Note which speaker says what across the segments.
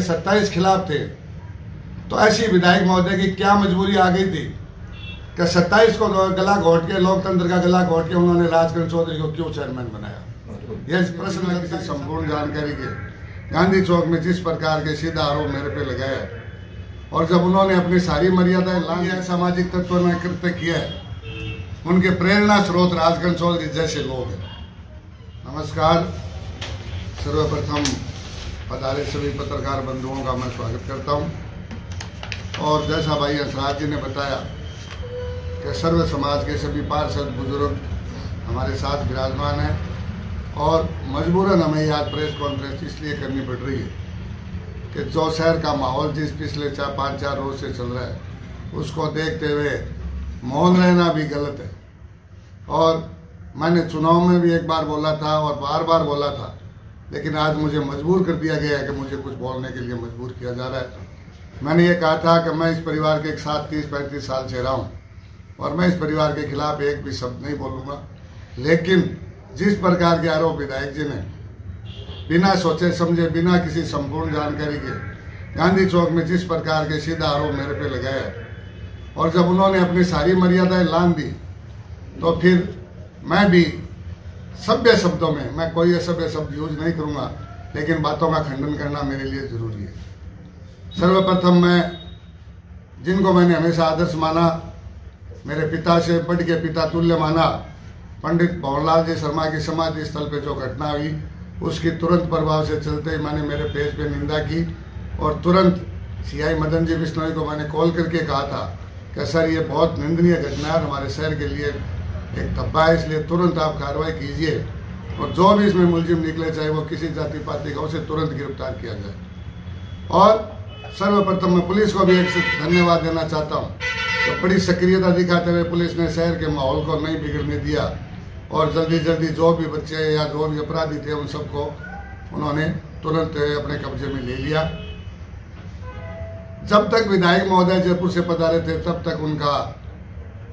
Speaker 1: के 27 खिलाफ थे, तो ऐसी विधायक महोदय की क्या मजबूरी आ गई थी कि 27 को गला घोट के, लोकतंत्र का गला घोट के उन्होंने राजकिरण चौधरी को क्यों चेयरमैन बनाया? यह प्रश्न है। किसी संपूर्ण जानकारी के गांधी चौक में जिस प्रकार के सीधा आरोप मेरे पे लगाया और जब उन्होंने अपनी सारी मर्यादाएं लांघी है, सामाजिक तत्वों ने कृत्य किया है, उनके प्रेरणा स्रोत राजकिरण चौधरी जैसे लोग हैं। नमस्कार। सर्वप्रथम पधारे सभी पत्रकार बंधुओं का मैं स्वागत करता हूं। और जैसा भाई हंसराज जी ने बताया कि सर्व समाज के सभी पार्षद बुजुर्ग हमारे साथ विराजमान हैं और मजबूरन हमें आज प्रेस कॉन्फ्रेंस इसलिए करनी पड़ रही है कि जो शहर का माहौल जिस पिछले 5-4 रोज से चल रहा है, उसको देखते हुए मौन रहना भी गलत है। और मैंने चुनाव में भी एक बार बोला था और बार बार बोला था, लेकिन आज मुझे मजबूर कर दिया गया है कि मुझे कुछ बोलने के लिए मजबूर किया जा रहा है। मैंने ये कहा था कि मैं इस परिवार के साथ 30-35 साल से रहा हूँ और मैं इस परिवार के खिलाफ एक भी शब्द नहीं बोलूँगा, लेकिन जिस प्रकार के आरोप विधायक जी ने बिना सोचे समझे, बिना किसी संपूर्ण जानकारी के गांधी चौक में जिस प्रकार के सीधा आरोप मेरे पे लगाया और जब उन्होंने अपनी सारी मर्यादाएं लांघ दी, तो फिर मैं भी सभ्य शब्दों में, मैं कोई असभ्य शब्द यूज नहीं करूंगा, लेकिन बातों का खंडन करना मेरे लिए जरूरी है। सर्वप्रथम मैं जिनको मैंने हमेशा आदर्श माना, मेरे पिता से बढ़ के पिता तुल्य माना, पंडित भंवरलाल जी शर्मा की समाधि स्थल पे जो घटना हुई, उसकी तुरंत प्रभाव से चलते ही मैंने मेरे पेज पे निंदा की और तुरंत सीआई मदन जी बिश्नोई को मैंने कॉल करके कहा था कि सर ये बहुत निंदनीय घटना है, हमारे शहर के लिए एक धब्बा है, इसलिए तुरंत आप कार्रवाई कीजिए और जो भी इसमें मुलजिम निकले, चाहे वो किसी जाति पाति का, उसे तुरंत गिरफ्तार किया जाए। और सर्वप्रथम मैं पुलिस को भी एक धन्यवाद देना चाहता हूँ तो बड़ी सक्रियता दिखाते हुए पुलिस ने शहर के माहौल को नहीं बिगड़ने दिया और जल्दी जल्दी जो भी बच्चे या जो भी अपराधी थे उन सबको उन्होंने तुरंत अपने कब्जे में ले लिया। जब तक विधायक महोदय जयपुर से पधारे थे, तब तक उनका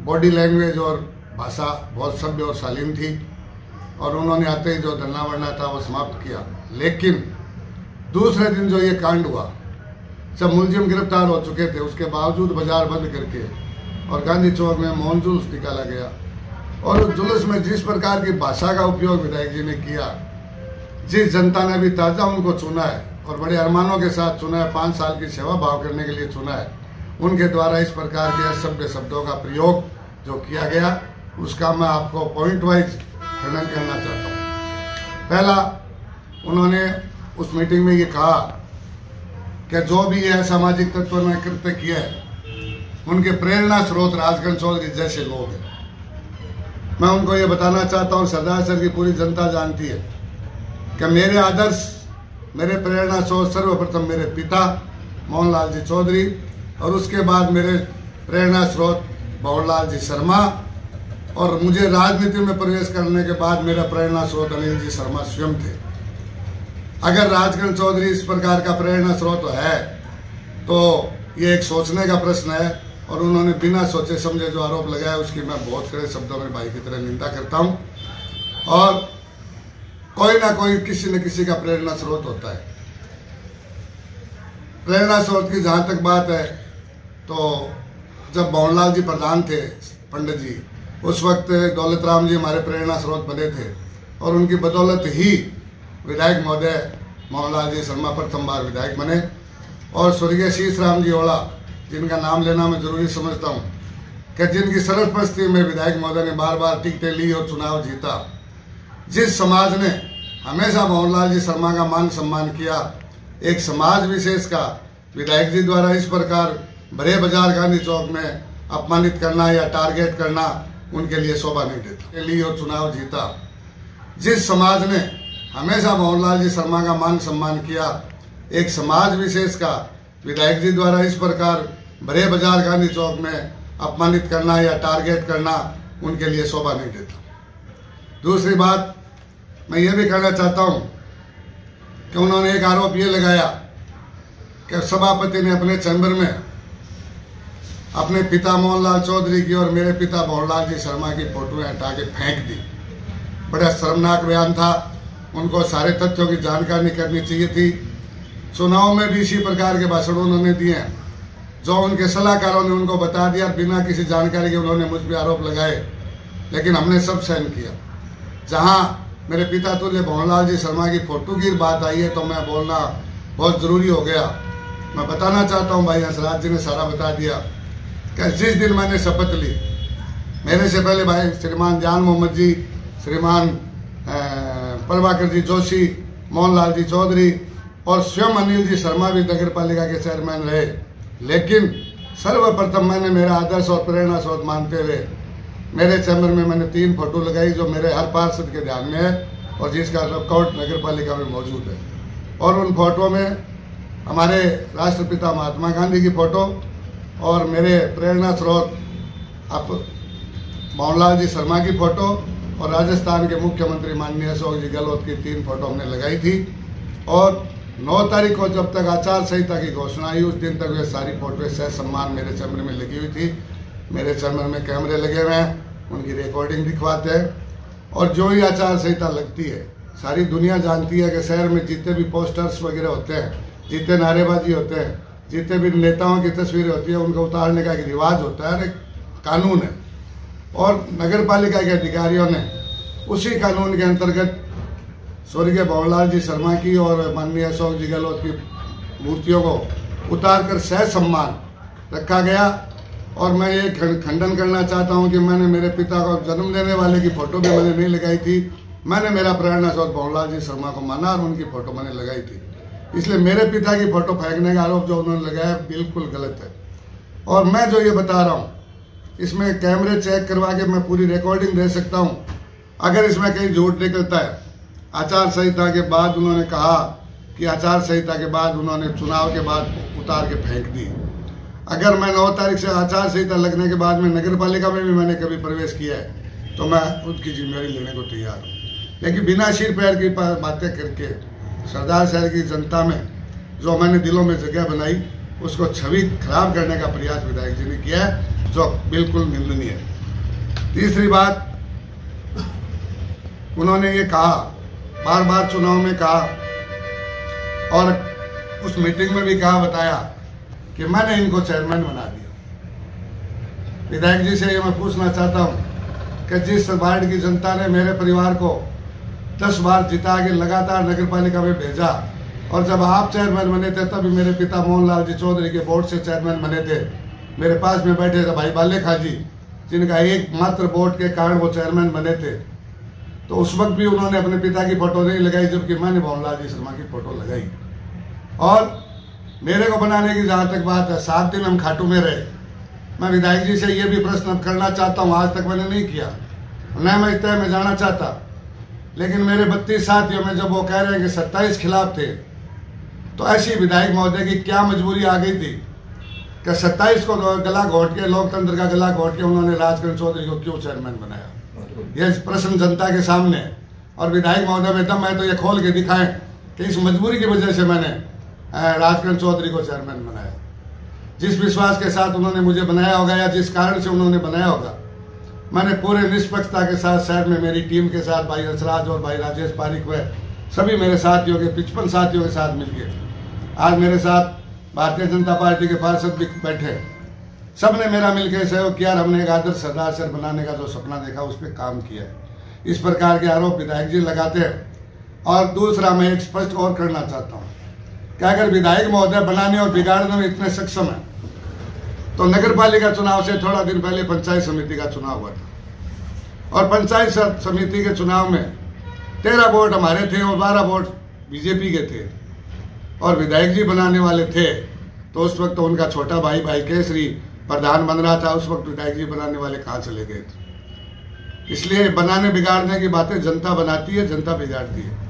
Speaker 1: बॉडी लैंग्वेज और भाषा बहुत सभ्य और शालीन थी और उन्होंने आते ही जो धरना वरना था वो समाप्त किया। लेकिन दूसरे दिन जो ये कांड हुआ, जब मुलजिम गिरफ्तार हो चुके थे, उसके बावजूद बाजार बंद करके और गांधी चौक में मौन जुलूस निकाला गया और उस जुलूस में जिस प्रकार की भाषा का उपयोग विधायक जी ने किया, जिस जनता ने भी ताजा उनको चुना है और बड़े अरमानों के साथ चुना है, 5 साल की सेवा भाव करने के लिए चुना है, उनके द्वारा इस प्रकार के असभ्य शब्दों का प्रयोग जो किया गया, उसका मैं आपको पॉइंट वाइज खंडन करना चाहता हूँ। पहला, उन्होंने उस मीटिंग में ये कहा कि जो भी यह सामाजिक तत्वों ने कृत्य किया है, उनके प्रेरणा स्रोत राजकिरण चौधरी जैसे लोग हैं। मैं उनको ये बताना चाहता हूँ, सरदार सर की पूरी जनता जानती है कि मेरे आदर्श, मेरे प्रेरणा स्रोत सर्वप्रथम मेरे पिता मोहनलाल जी चौधरी और उसके बाद मेरे प्रेरणा स्रोत भंवरलाल जी शर्मा और मुझे राजनीति में प्रवेश करने के बाद मेरा प्रेरणा स्रोत अनिल जी शर्मा स्वयं थे। अगर राजकिरण चौधरी इस प्रकार का प्रेरणा स्रोत है तो ये एक सोचने का प्रश्न है और उन्होंने बिना सोचे समझे जो आरोप लगाया उसकी मैं बहुत कड़े शब्दों में भाई की तरह निंदा करता हूँ। और कोई ना कोई किसी न किसी का प्रेरणा स्रोत होता है। प्रेरणा स्रोत की जहाँ तक बात है, तो जब भंवरलाल जी प्रधान थे, पंडित जी, उस वक्त दौलत राम जी हमारे प्रेरणा स्रोत बने थे और उनकी बदौलत ही विधायक महोदय मोहनलाल जी शर्मा प्रथम बार विधायक बने और स्वर्गीय शीश राम जी ओड़ा, जिनका नाम लेना मैं जरूरी समझता हूँ कि जिनकी सरपरस्ती में विधायक महोदय ने बार बार टिकटें ली और चुनाव जीता। जिस समाज ने हमेशा भंवरलाल जी शर्मा का मान सम्मान किया, एक समाज विशेष का विधायक जी द्वारा इस प्रकार बड़े बाजार गांधी चौक में अपमानित करना या टारगेट करना उनके लिए शोभा नहीं देता। ली और चुनाव जीता। जिस समाज ने हमेशा भंवरलाल जी शर्मा का मान सम्मान किया, एक समाज विशेष का विधायक जी द्वारा इस प्रकार बड़े बाजार गांधी चौक में अपमानित करना या टारगेट करना उनके लिए शोभा नहीं देता। दूसरी बात मैं ये भी कहना चाहता हूँ कि उन्होंने एक आरोप ये लगाया कि सभापति ने अपने चैम्बर में अपने पिता मोहनलाल चौधरी की और मेरे पिता भंवरलाल जी शर्मा की फोटोएं हटा के फेंक दी। बड़ा शर्मनाक बयान था। उनको सारे तथ्यों की जानकारी करनी चाहिए थी। चुनाव में भी इसी प्रकार के भाषण उन्होंने दिए हैं, जो उनके सलाहकारों ने उनको बता दिया, बिना किसी जानकारी के उन्होंने मुझ पर आरोप लगाए, लेकिन हमने सब सहन किया। जहां मेरे पिता तुल्य भंवरलाल जी शर्मा की फोटो की बात आई है तो मैं बोलना बहुत ज़रूरी हो गया। मैं बताना चाहता हूं, भाई हंसराज जी ने सारा बता दिया कि जिस दिन मैंने शपथ ली, मेरे से पहले भाई श्रीमान जान मोहम्मद जी, श्रीमान प्रभाकर जी जोशी, मोहनलाल जी चौधरी और स्वयं अनिल जी शर्मा भी नगर पालिका के चेयरमैन रहे, लेकिन सर्वप्रथम मैंने मेरा आदर्श और प्रेरणा स्रोत मानते हुए मेरे चैम्बर में मैंने 3 फोटो लगाई, जो मेरे हर पार्षद के ध्यान में है और जिसका रिकॉर्ड नगर पालिका में मौजूद है। और उन फोटो में हमारे राष्ट्रपिता महात्मा गांधी की फोटो और मेरे प्रेरणा स्रोत आप मोहनलाल जी शर्मा की फोटो और राजस्थान के मुख्यमंत्री माननीय अशोक जी गहलोत की 3 फोटो हमने लगाई थी। और 9 तारीख को जब तक आचार संहिता की घोषणा आई, उस दिन तक वे सारी फोटोएं सह सम्मान मेरे चैम्बर में लगी हुई थी। मेरे चैम्बर में कैमरे लगे हुए हैं, उनकी रिकॉर्डिंग दिखवाते हैं। और जो ही आचार संहिता लगती है, सारी दुनिया जानती है कि शहर में जितने भी पोस्टर्स वगैरह होते हैं, जितने नारेबाजी होते हैं, जितने भी नेताओं की तस्वीरें होती है, उनको उतारने का एक रिवाज होता है, एक कानून है। और नगर पालिका के अधिकारियों ने उसी कानून के अंतर्गत स्वर्गीय भंवरलाल जी शर्मा की और माननीय अशोक जी गहलोत की मूर्तियों को उतारकर सह सम्मान रखा गया। और मैं ये खंडन करना चाहता हूं कि मैंने मेरे पिता को जन्म देने वाले की फोटो भी मैंने नहीं लगाई थी। मैंने मेरा प्रेरणा स्रोत भंवरलाल जी शर्मा को माना और उनकी फोटो मैंने लगाई थी। इसलिए मेरे पिता की फोटो फेंकने का आरोप जो उन्होंने लगाया बिल्कुल गलत है। और मैं जो ये बता रहा हूँ, इसमें कैमरे चेक करवा के मैं पूरी रिकॉर्डिंग दे सकता हूँ। अगर इसमें कहीं झूठ निकलता है, आचार संहिता के बाद उन्होंने कहा कि आचार संहिता के बाद उन्होंने चुनाव के बाद उतार के फेंक दी। अगर मैं 9 तारीख से आचार संहिता लगने के बाद में नगर पालिका में भी मैंने कभी प्रवेश किया है तो मैं उसकी जिम्मेदारी लेने को तैयार हूँ। लेकिन बिना सिर पैर की बातें करके सरदार शहर की जनता में जो मैंने दिलों में जगह बनाई, उसको छवि खराब करने का प्रयास विधायक जी ने किया है, जो बिल्कुल निंदनीय है। तीसरी बात, उन्होंने ये कहा, बार बार चुनाव में कहा और उस मीटिंग में भी कहा, बताया कि मैंने इनको चेयरमैन बना दिया। विधायक जी से ये मैं पूछना चाहता हूं कि जिस वार्ड की जनता ने मेरे परिवार को 10 बार जिता के लगातार नगर पालिका में भेजा, और जब आप चेयरमैन बने थे तभी मेरे पिता मोहनलाल जी चौधरी के बोर्ड से चेयरमैन बने थे। मेरे पास में बैठे थे भाई बाले खां जी, जिनका एकमात्र वोट के कारण वो चेयरमैन बने थे। तो उस वक्त भी उन्होंने अपने पिता की फोटो नहीं लगाई, जबकि मैंने भंवरलाल जी शर्मा की फोटो लगाई। और मेरे को बनाने की जहां तक बात है, 7 दिन हम खाटू में रहे। मैं विधायक जी से ये भी प्रश्न करना चाहता हूं, आज तक मैंने नहीं किया, न मैं इस तय में जाना चाहता, लेकिन मेरे 32 साथियों में जब वो कह रहे हैं कि 27 खिलाफ थे, तो ऐसी विधायक महोदय की क्या मजबूरी आ गई थी कि 27 को गला घोट के, लोकतंत्र का गला घोट के उन्होंने राजकिरण चौधरी को क्यों चेयरमैन बनाया? ये प्रश्न जनता के सामने है। और विधायक महोदय में दम है तो ये खोल के दिखाएं कि इस मजबूरी की वजह से मैंने राजकिरण चौधरी को चेयरमैन बनाया। जिस विश्वास के साथ उन्होंने मुझे बनाया होगा या जिस कारण से उन्होंने बनाया होगा, मैंने पूरे निष्पक्षता के साथ शहर में मेरी टीम के साथ भाई हंसराज और भाई राजेश पारिक व सभी मेरे साथियों के 55 साथियों के साथ मिलकर, आज मेरे साथ भारतीय जनता पार्टी के पार्षद भी बैठे, सबने मेरा मिलकर सहयोग किया और हमने एक आदर्श सरदार शहर बनाने का जो सपना देखा उस पर काम किया है। इस प्रकार के आरोप विधायक जी लगाते हैं। और दूसरा, मैं एक स्पष्ट और करना चाहता हूँ कि अगर विधायक महोदय बनाने और बिगाड़ने में इतने सक्षम है तो नगर पालिका चुनाव से थोड़ा दिन पहले पंचायत समिति का चुनाव हुआ था, और पंचायत समिति के चुनाव में 13 वोट हमारे थे और 12 वोट बीजेपी के थे, और विधायक जी बनाने वाले थे। तो उस वक्त तो उनका छोटा भाई भाई केसरी प्रधान बन रहा था, उस वक्त विधायक जी बनाने वाले कहाँ चले गए थे। इसलिए बनाने बिगाड़ने की बातें जनता बनाती है, जनता बिगाड़ती है।